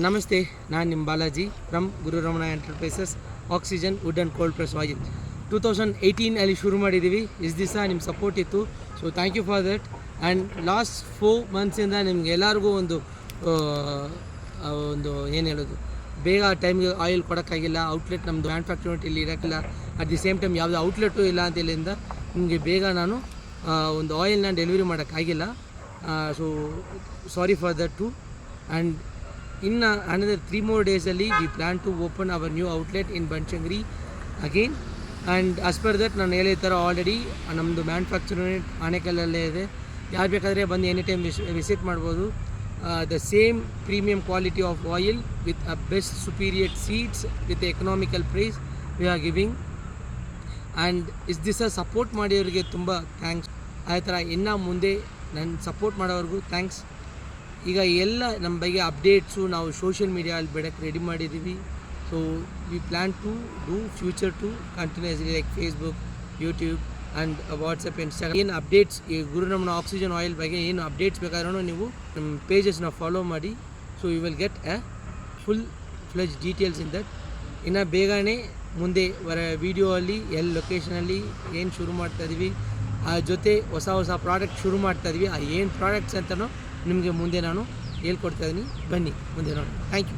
ನಮಸ್ತೆ, ನಾನು ನಿಮ್ಮ Balaji from Guru Ramana enterprises oxygen wood and cold press oil 2018 ಶುರು ಮಾಡಿದ್ದೀವಿ. ಇಷ್ಟು ದಿವಸ ನಿಮ್ಮ ಸಪೋರ್ಟ್ ಇತ್ತು, so thank you for that. And last 4 ಮಂತ್ಸಿಂದ ನಿಮ್ಗೆ ಎಲ್ಲರಿಗೂ ಒಂದು ಏನು ಹೇಳೋದು, ಬೇಗ ಟೈಮ್ಗೆ ಆಯಿಲ್ ಕೊಡೋಕ್ಕಾಗಿಲ್ಲ. ಔಟ್ಲೆಟ್ ನಮ್ಮದು ಮ್ಯಾನುಫ್ಯಾಕ್ಚರ್ ಇಲ್ಲಿ ಇರೋಕ್ಕಿಲ್ಲ. ಅಟ್ ದಿ ಸೇಮ್ ಟೈಮ್ ಯಾವುದೇ ಔಟ್ಲೆಟು ಇಲ್ಲ ಅಂತೇಳಿಂದ ನಿಮಗೆ ಬೇಗ ನಾನು ಒಂದು ಆಯಿಲ್ನ ಡೆಲಿವರಿ ಮಾಡೋಕ್ಕಾಗಿಲ್ಲ. So sorry for that too. And in another 3 more days we plan to open our new outlet in Banchangri again. And as per that ನಾನು ಹೇಳಿದ ಆಲ್ರೆಡಿ ನಮ್ಮದು ಮ್ಯಾನುಫ್ಯಾಕ್ಚರ್ ಯೂನಿಟ್ ಆನೇಕಲ್ಲಲ್ಲೇ ಇದೆ. ಯಾರು ಬೇಕಾದರೆ ಬಂದು ಎನಿ ಟೈಮ್ ವಿಸಿಟ್ ಮಾಡ್ಬೋದು. The same premium quality of oil with a best superior seeds with economical price we are giving. And ಇಷ್ಟು ದಿವಸ ಸಪೋರ್ಟ್ ಮಾಡಿರೋರಿಗೆ ತುಂಬ ಥ್ಯಾಂಕ್ಸ್. ಅದೇ ಥರ ಇನ್ನೂ ಮುಂದೆ ನನ್ನ ಸಪೋರ್ಟ್ ಮಾಡೋವ್ರಿಗೂ ಥ್ಯಾಂಕ್ಸ್. ಈಗ ಎಲ್ಲ ನಮ್ಮ ಬಗ್ಗೆ ಅಪ್ಡೇಟ್ಸು ನಾವು ಸೋಷಿಯಲ್ ಮೀಡಿಯಲ್ಲಿ ಬಿಡೋಕ್ಕೆ ರೆಡಿ ಮಾಡಿದ್ದೀವಿ. So we plan to do future to continuously like Facebook, YouTube and WhatsApp, Instagram. ಏನು ಅಪ್ಡೇಟ್ಸ್ ಈ ಗುರುರಮಣ ಆಕ್ಸಿಜನ್ ಆಯಿಲ್ ಬಗ್ಗೆ ಏನು ಅಪ್ಡೇಟ್ಸ್ ಬೇಕಾದ್ರೂ ನೀವು ನಮ್ಮ ಪೇಜಸ್ನ ಫಾಲೋ ಮಾಡಿ. So you will get a full fledge details in that. ಇನ್ನು ಬೇಗನೆ ಮುಂದೆ ವೀಡಿಯೋ ಅಲ್ಲಿ ಎಲ್ಲಿ ಲೊಕೇಶನಲ್ಲಿ ಏನು ಶುರು ಮಾಡ್ತಾಯಿದ್ದೀವಿ, ಆ ಜೊತೆ ಹೊಸ ಪ್ರಾಡಕ್ಟ್ ಶುರು ಮಾಡ್ತಾಯಿದ್ವಿ. ಆ ಏನು ಪ್ರಾಡಕ್ಟ್ಸ್ ಅಂತಲೂ ನಿಮಗೆ ಮುಂದೆ ನಾನು ಹೇಳ್ಕೊಡ್ತಾಯಿದ್ದೀನಿ. ಬನ್ನಿ ಮುಂದೆ ನೋಡಿ. Thank you.